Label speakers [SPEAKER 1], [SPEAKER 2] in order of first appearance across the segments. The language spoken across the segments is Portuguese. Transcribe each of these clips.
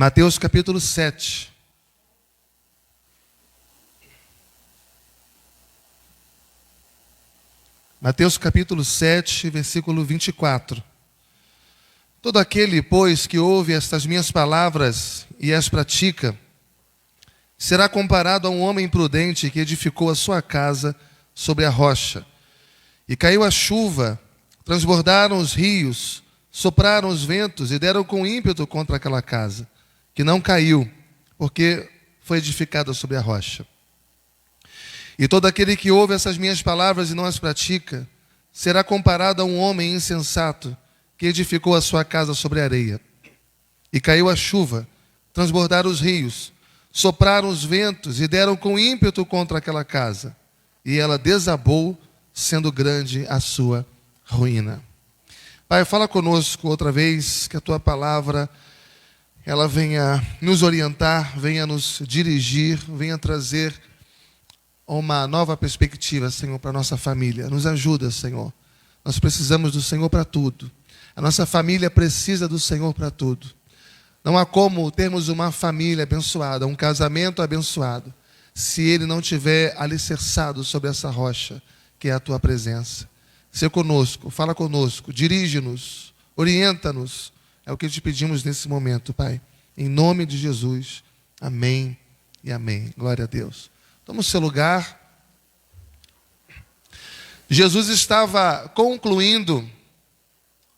[SPEAKER 1] Mateus capítulo 7. Mateus capítulo 7, versículo 24. Todo aquele, pois, que ouve estas minhas palavras e as pratica, será comparado a um homem prudente que edificou a sua casa sobre a rocha. E caiu a chuva, transbordaram os rios, sopraram os ventos e deram com ímpeto contra aquela casa, que não caiu, porque foi edificada sobre a rocha. E todo aquele que ouve essas minhas palavras e não as pratica, será comparado a um homem insensato que edificou a sua casa sobre a areia. E caiu a chuva, transbordaram os rios, sopraram os ventos e deram com ímpeto contra aquela casa. E ela desabou, sendo grande a sua ruína. Pai, fala conosco outra vez, que a Tua palavra ela venha nos orientar, venha nos dirigir, venha trazer uma nova perspectiva, Senhor, para a nossa família. Nos ajuda, Senhor. Nós precisamos do Senhor para tudo. A nossa família precisa do Senhor para tudo. Não há como termos uma família abençoada, um casamento abençoado, se ele não tiver alicerçado sobre essa rocha, que é a Tua presença. Seja conosco, fala conosco, dirige-nos, orienta-nos. É o que te pedimos nesse momento, Pai. Em nome de Jesus. Amém e amém. Glória a Deus. Toma o seu lugar. Jesus estava concluindo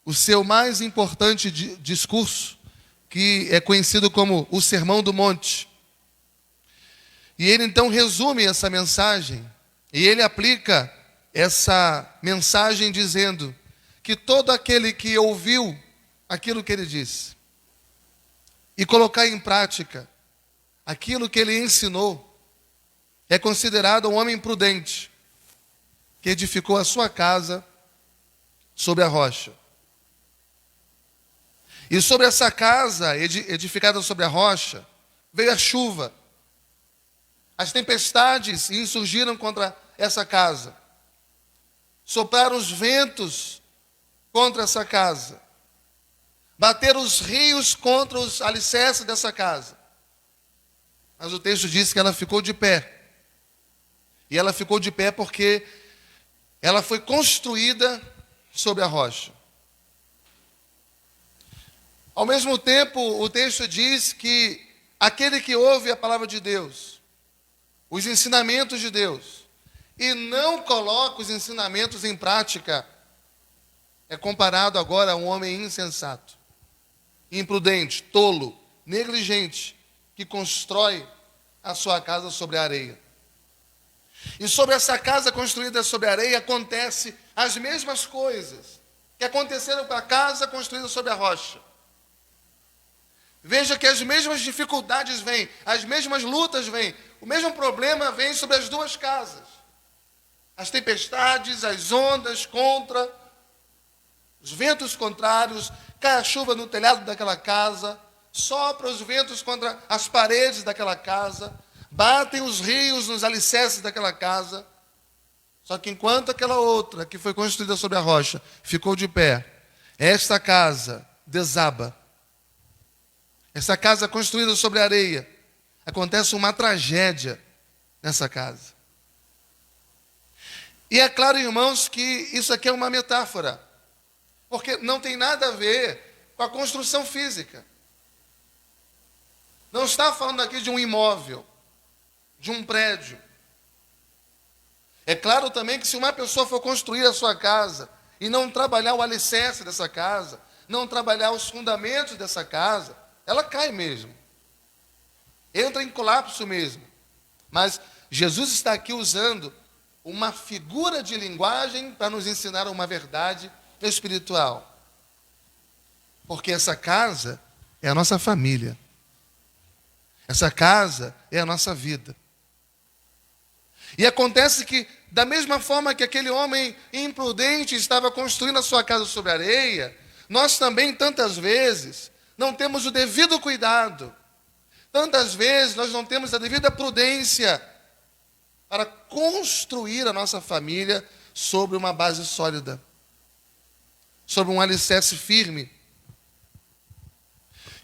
[SPEAKER 1] o seu mais importante discurso, que é conhecido como o Sermão do Monte. E ele então resume essa mensagem, e ele aplica essa mensagem dizendo que todo aquele que ouviu aquilo que ele disse e colocar em prática aquilo que ele ensinou, é considerado um homem prudente, que edificou a sua casa sobre a rocha. E sobre essa casa edificada sobre a rocha, veio a chuva. As tempestades insurgiram contra essa casa. Sopraram os ventos contra essa casa. Bateram os rios contra os alicerces dessa casa. Mas o texto diz que ela ficou de pé. E ela ficou de pé porque ela foi construída sobre a rocha. Ao mesmo tempo, o texto diz que aquele que ouve a palavra de Deus, os ensinamentos de Deus, e não coloca os ensinamentos em prática, é comparado agora a um homem insensato, imprudente, tolo, negligente, que constrói a sua casa sobre a areia. E sobre essa casa construída sobre a areia acontece as mesmas coisas que aconteceram com a casa construída sobre a rocha. Veja que as mesmas dificuldades vêm, as mesmas lutas vêm, o mesmo problema vem sobre as duas casas. As tempestades, as ondas contra, os ventos contrários, cai a chuva no telhado daquela casa, sopra os ventos contra as paredes daquela casa, batem os rios nos alicerces daquela casa. Só que enquanto aquela outra, que foi construída sobre a rocha, ficou de pé, esta casa desaba. Essa casa construída sobre a areia, acontece uma tragédia nessa casa. E é claro, irmãos, que isso aqui é uma metáfora, porque não tem nada a ver com a construção física. Não está falando aqui de um imóvel, de um prédio. É claro também que se uma pessoa for construir a sua casa e não trabalhar o alicerce dessa casa, não trabalhar os fundamentos dessa casa, ela cai mesmo. Entra em colapso mesmo. Mas Jesus está aqui usando uma figura de linguagem para nos ensinar uma verdade espiritual. Porque essa casa é a nossa família. Essa casa é a nossa vida. E acontece que, da mesma forma que aquele homem imprudente estava construindo a sua casa sobre areia, nós também, tantas vezes, não temos o devido cuidado. Tantas vezes nós não temos a devida prudência para construir a nossa família sobre uma base sólida, sobre um alicerce firme.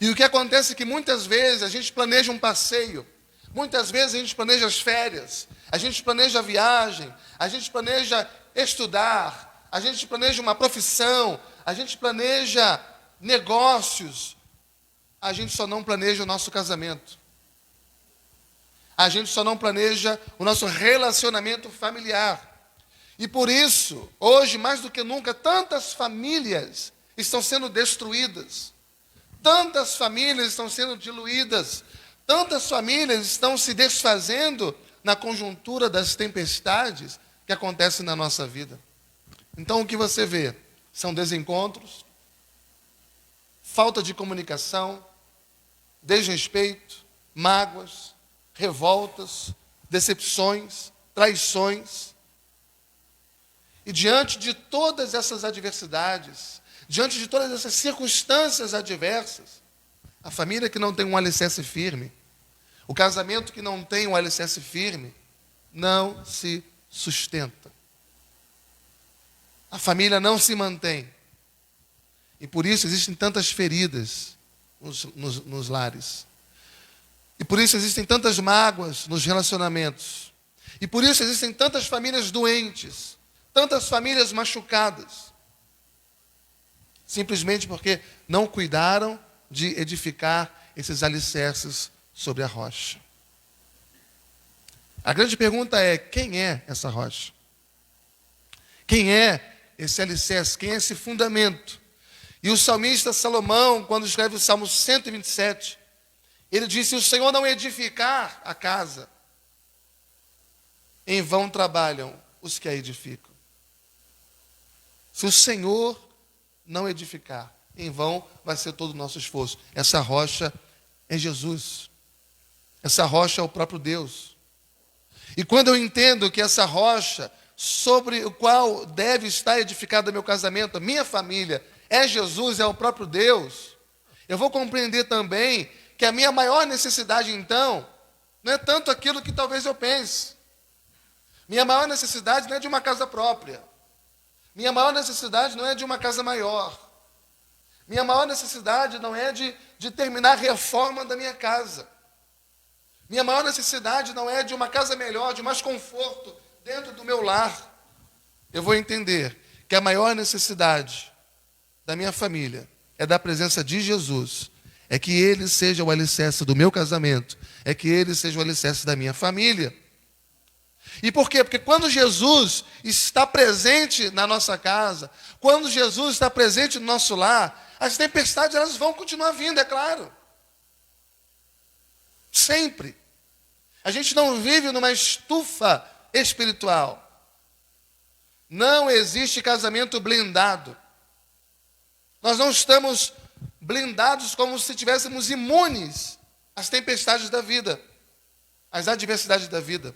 [SPEAKER 1] E o que acontece é que muitas vezes a gente planeja um passeio, muitas vezes a gente planeja as férias, a gente planeja a viagem, a gente planeja estudar, a gente planeja uma profissão, a gente planeja negócios, a gente só não planeja o nosso casamento. A gente só não planeja o nosso relacionamento familiar. E por isso, hoje, mais do que nunca, tantas famílias estão sendo destruídas. Tantas famílias estão sendo diluídas. Tantas famílias estão se desfazendo na conjuntura das tempestades que acontecem na nossa vida. Então, o que você vê são desencontros, falta de comunicação, desrespeito, mágoas, revoltas, decepções, traições. E diante de todas essas adversidades, diante de todas essas circunstâncias adversas, a família que não tem um alicerce firme, o casamento que não tem um alicerce firme, não se sustenta. A família não se mantém. E por isso existem tantas feridas nos lares. E por isso existem tantas mágoas nos relacionamentos. E por isso existem tantas famílias doentes, tantas famílias machucadas. Simplesmente porque não cuidaram de edificar esses alicerces sobre a rocha. A grande pergunta é: quem é essa rocha? Quem é esse alicerce? Quem é esse fundamento? E o salmista Salomão, quando escreve o Salmo 127, ele disse: se o Senhor não edificar a casa, em vão trabalham os que a edificam. Se o Senhor não edificar, em vão vai ser todo o nosso esforço. Essa rocha é Jesus. Essa rocha é o próprio Deus. E quando eu entendo que essa rocha sobre o qual deve estar edificado o meu casamento, a minha família, é Jesus, é o próprio Deus, eu vou compreender também que a minha maior necessidade, então, não é tanto aquilo que talvez eu pense. Minha maior necessidade não é de uma casa própria. Minha maior necessidade não é de uma casa maior. Minha maior necessidade não é de terminar a reforma da minha casa. Minha maior necessidade não é de uma casa melhor, de mais conforto dentro do meu lar. Eu vou entender que a maior necessidade da minha família é da presença de Jesus. É que Ele seja o alicerce do meu casamento. É que Ele seja o alicerce da minha família. E por quê? Porque quando Jesus está presente na nossa casa, quando Jesus está presente no nosso lar, as tempestades elas vão continuar vindo, é claro. Sempre. A gente não vive numa estufa espiritual. Não existe casamento blindado. Nós não estamos blindados como se estivéssemos imunes às tempestades da vida, às adversidades da vida.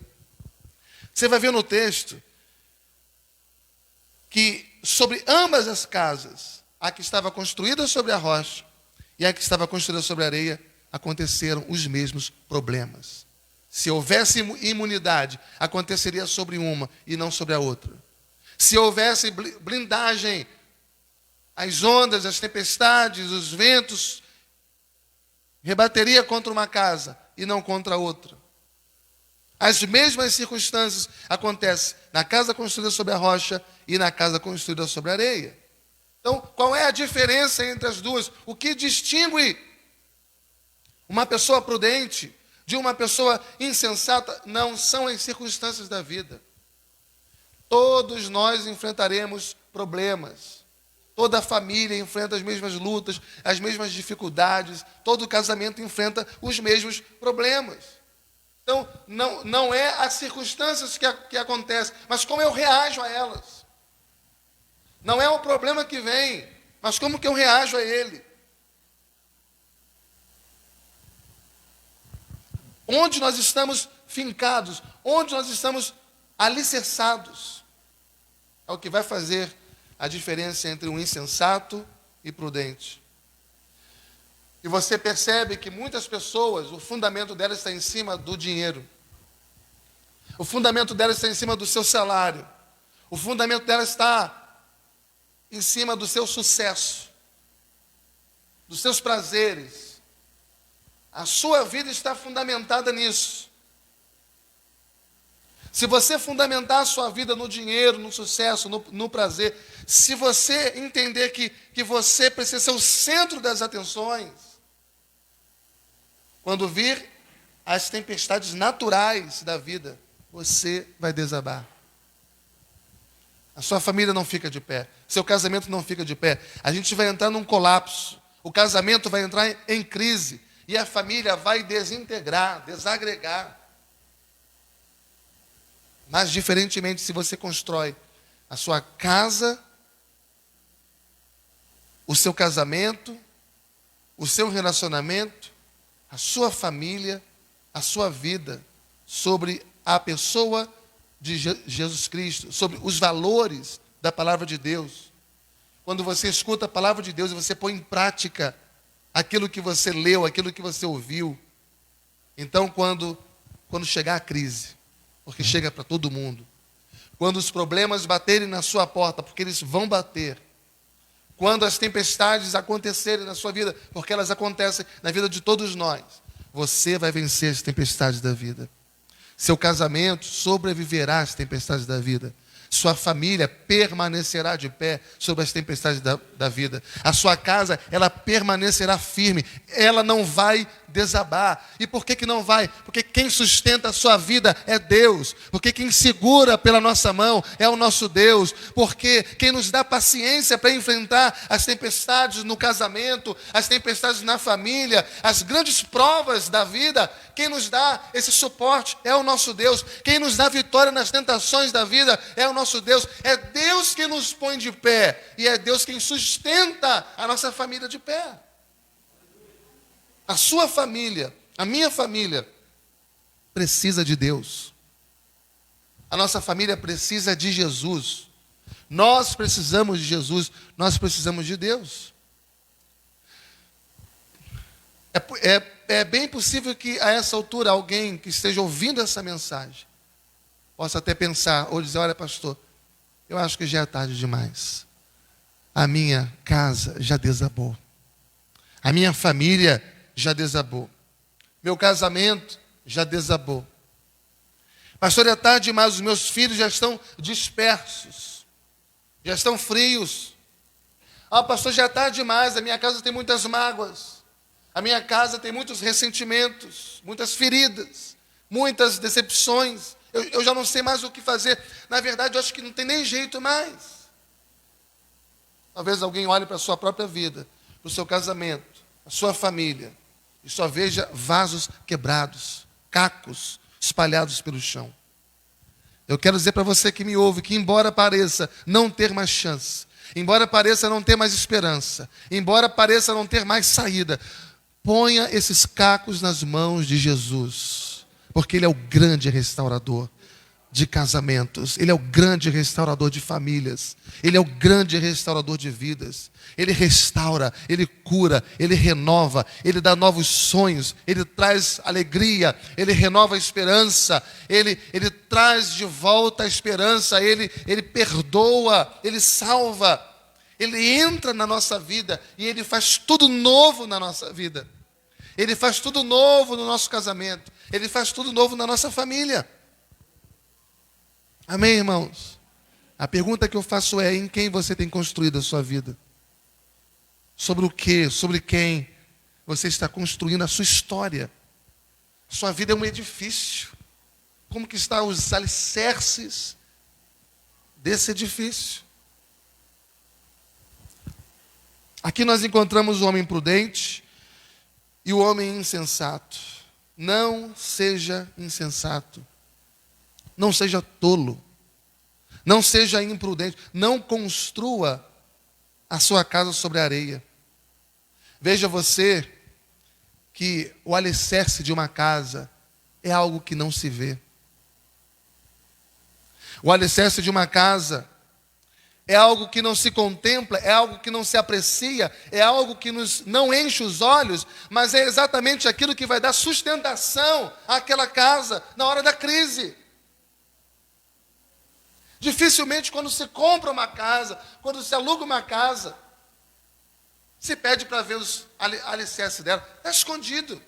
[SPEAKER 1] Você vai ver no texto que sobre ambas as casas, a que estava construída sobre a rocha e a que estava construída sobre a areia, aconteceram os mesmos problemas. Se houvesse imunidade, aconteceria sobre uma e não sobre a outra. Se houvesse blindagem, as ondas, as tempestades, os ventos, rebateria contra uma casa e não contra a outra. As mesmas circunstâncias acontecem na casa construída sobre a rocha e na casa construída sobre a areia. Então, qual é a diferença entre as duas? O que distingue uma pessoa prudente de uma pessoa insensata? Não são as circunstâncias da vida. Todos nós enfrentaremos problemas. Toda a família enfrenta as mesmas lutas, as mesmas dificuldades. Todo casamento enfrenta os mesmos problemas. Então, não é as circunstâncias que acontecem, mas como eu reajo a elas. Não é o problema que vem, mas como que eu reajo a ele. Onde nós estamos fincados, onde nós estamos alicerçados, é o que vai fazer a diferença entre um insensato e prudente. E você percebe que muitas pessoas, o fundamento delas está em cima do dinheiro. O fundamento delas está em cima do seu salário. O fundamento delas está em cima do seu sucesso, dos seus prazeres, A sua vida está fundamentada nisso. Se você fundamentar a sua vida no dinheiro, no sucesso, no prazer, se você entender que você precisa ser o centro das atenções, quando vir as tempestades naturais da vida, você vai desabar. A sua família não fica de pé, seu casamento não fica de pé. A gente vai entrar num colapso, o casamento vai entrar em crise e a família vai desintegrar, desagregar. Mas, diferentemente, se você constrói a sua casa, o seu casamento, o seu relacionamento, a sua família, a sua vida, sobre a pessoa de Jesus Cristo, sobre os valores da palavra de Deus. Quando você escuta a palavra de Deus e você põe em prática aquilo que você leu, aquilo que você ouviu, então quando chegar a crise, porque chega para todo mundo, quando os problemas baterem na sua porta, porque eles vão bater, quando as tempestades acontecerem na sua vida, porque elas acontecem na vida de todos nós, você vai vencer as tempestades da vida. Seu casamento sobreviverá às tempestades da vida. Sua família permanecerá de pé sobre as tempestades da vida. A sua casa, ela permanecerá firme. Ela não vai desabar. E por que não vai? Porque quem sustenta a sua vida é Deus. Porque quem segura pela nossa mão é o nosso Deus. Porque quem nos dá paciência para enfrentar as tempestades no casamento, as tempestades na família, as grandes provas da vida, quem nos dá esse suporte é o nosso Deus. Quem nos dá vitória nas tentações da vida é o nosso Deus. É Deus quem nos põe de pé. E é Deus quem sustenta a nossa família de pé. A sua família, a minha família, precisa de Deus. A nossa família precisa de Jesus. Nós precisamos de Jesus, nós precisamos de Deus. É bem possível que a essa altura alguém que esteja ouvindo essa mensagem possa até pensar ou dizer: olha, pastor, eu acho que já é tarde demais. A minha casa já desabou. A minha família já desabou. Meu casamento já desabou. Pastor, é tarde demais, os meus filhos já estão dispersos, já estão frios. Ah, pastor, já é tarde demais, a minha casa tem muitas mágoas. A minha casa tem muitos ressentimentos, muitas feridas, muitas decepções. Eu já não sei mais o que fazer. Na verdade, eu acho que não tem nem jeito mais. Talvez alguém olhe para a sua própria vida, para o seu casamento, a sua família, e só veja vasos quebrados, cacos espalhados pelo chão. Eu quero dizer para você que me ouve, que embora pareça não ter mais chance, embora pareça não ter mais esperança, embora pareça não ter mais saída, ponha esses cacos nas mãos de Jesus, porque Ele é o grande restaurador de casamentos, Ele é o grande restaurador de famílias, Ele é o grande restaurador de vidas. Ele restaura, Ele cura, Ele renova, Ele dá novos sonhos, Ele traz alegria, Ele renova a esperança, Ele traz de volta a esperança, Ele perdoa, Ele salva, Ele entra na nossa vida e Ele faz tudo novo na nossa vida. Ele faz tudo novo no nosso casamento, Ele faz tudo novo na nossa família. Amém, irmãos? A pergunta que eu faço é: em quem você tem construído a sua vida? Sobre o quê? Sobre quem você está construindo a sua história? Sua vida é um edifício. Como que estão os alicerces desse edifício? Aqui nós encontramos o homem prudente e o homem insensato. Não seja insensato. Não seja tolo. Não seja imprudente. Não construa a sua casa sobre a areia. Veja você que o alicerce de uma casa é algo que não se vê. O alicerce de uma casa é algo que não se contempla, é algo que não se aprecia, é algo que não enche os olhos, mas é exatamente aquilo que vai dar sustentação àquela casa na hora da crise. Dificilmente quando se compra uma casa, quando se aluga uma casa, se pede para ver os alicerces dela, está escondido.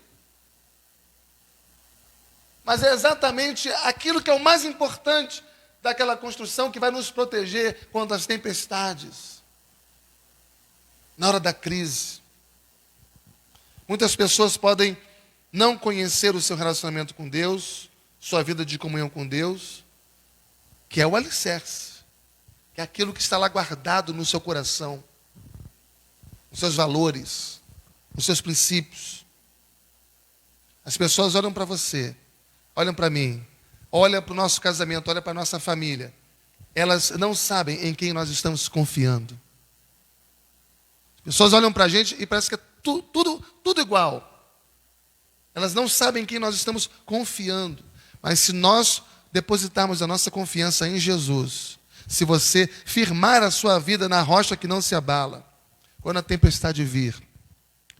[SPEAKER 1] mas é exatamente aquilo que é o mais importante daquela construção que vai nos proteger contra as tempestades, na hora da crise. Muitas pessoas podem não conhecer o seu relacionamento com Deus, sua vida de comunhão com Deus, que é o alicerce, que é aquilo que está lá guardado no seu coração, nos seus valores, nos seus princípios. As pessoas olham para você, olham para mim, olham para o nosso casamento, olham para a nossa família. Elas não sabem em quem nós estamos confiando. As pessoas olham para a gente e parece que é tudo igual. Elas não sabem em quem nós estamos confiando. Mas se nós depositarmos a nossa confiança em Jesus, se você firmar a sua vida na rocha que não se abala, quando a tempestade vir,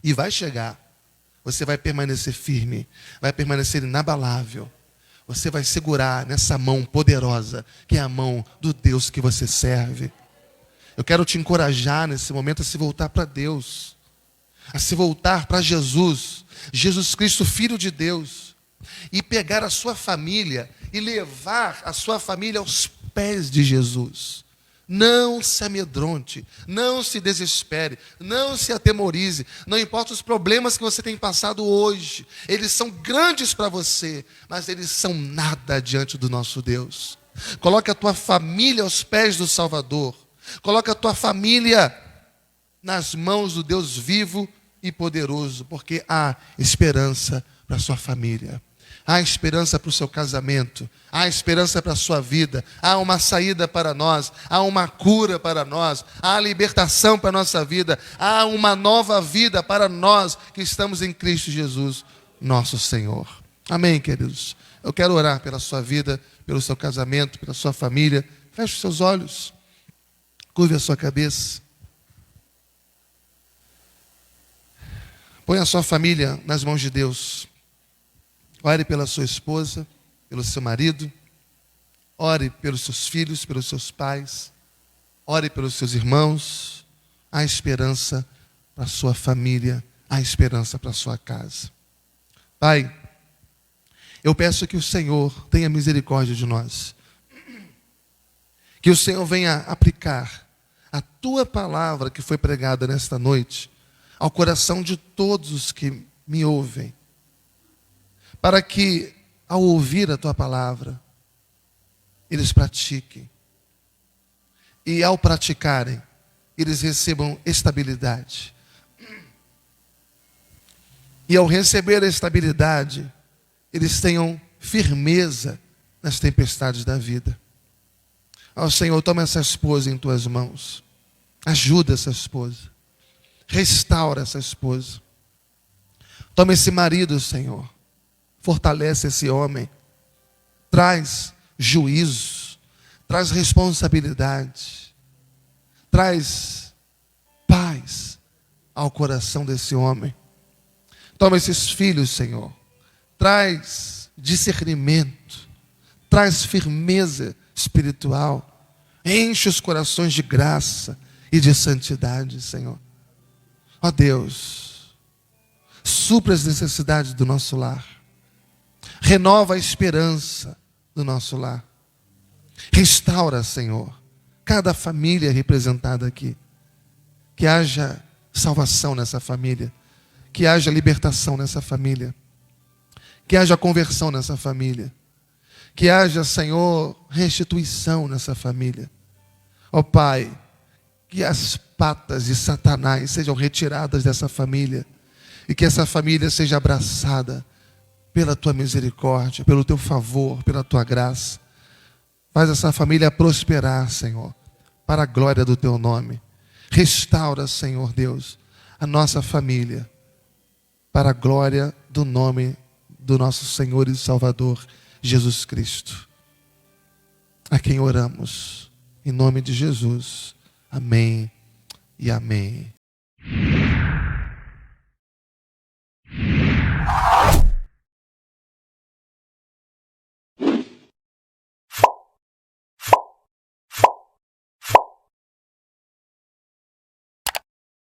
[SPEAKER 1] e vai chegar, você vai permanecer firme, vai permanecer inabalável. Você vai segurar nessa mão poderosa, que é a mão do Deus que você serve. Eu quero te encorajar nesse momento a se voltar para Deus, a se voltar para Jesus, Jesus Cristo, Filho de Deus, e pegar a sua família e levar a sua família aos pés de Jesus. Não se amedronte, não se desespere, não se atemorize, não importa os problemas que você tem passado hoje, eles são grandes para você, mas eles são nada diante do nosso Deus. Coloque a tua família aos pés do Salvador, coloque a tua família nas mãos do Deus vivo e poderoso, porque há esperança para a sua família. Há esperança para o seu casamento, há esperança para a sua vida, há uma saída para nós, há uma cura para nós, há libertação para a nossa vida, há uma nova vida para nós que estamos em Cristo Jesus, nosso Senhor. Amém, queridos? Eu quero orar pela sua vida, pelo seu casamento, pela sua família. Feche os seus olhos, curve a sua cabeça. Põe a sua família nas mãos de Deus. Ore pela sua esposa, pelo seu marido. Ore pelos seus filhos, pelos seus pais. Ore pelos seus irmãos. Há esperança para a sua família. Há esperança para a sua casa. Pai, eu peço que o Senhor tenha misericórdia de nós. Que o Senhor venha aplicar a tua palavra que foi pregada nesta noite ao coração de todos os que me ouvem, para que, ao ouvir a tua palavra, eles pratiquem. E ao praticarem, eles recebam estabilidade. E ao receber a estabilidade, eles tenham firmeza nas tempestades da vida. Ó Senhor, toma essa esposa em tuas mãos. Ajuda essa esposa. Restaura essa esposa. Toma esse marido, Senhor. Fortalece esse homem. Traz juízo. Traz responsabilidade. Traz paz ao coração desse homem. Toma esses filhos, Senhor. Traz discernimento. Traz firmeza espiritual. Enche os corações de graça e de santidade, Senhor. Ó Deus, supra as necessidades do nosso lar. Renova a esperança do nosso lar. Restaura, Senhor, cada família representada aqui. Que haja salvação nessa família. Que haja libertação nessa família. Que haja conversão nessa família. Que haja, Senhor, restituição nessa família. Ó Pai, que as patas de Satanás sejam retiradas dessa família. E que essa família seja abraçada pela tua misericórdia, pelo teu favor, pela tua graça. Faz essa família prosperar, Senhor, para a glória do teu nome. Restaura, Senhor Deus, a nossa família, para a glória do nome do nosso Senhor e Salvador, Jesus Cristo, a quem oramos, em nome de Jesus. Amém e amém.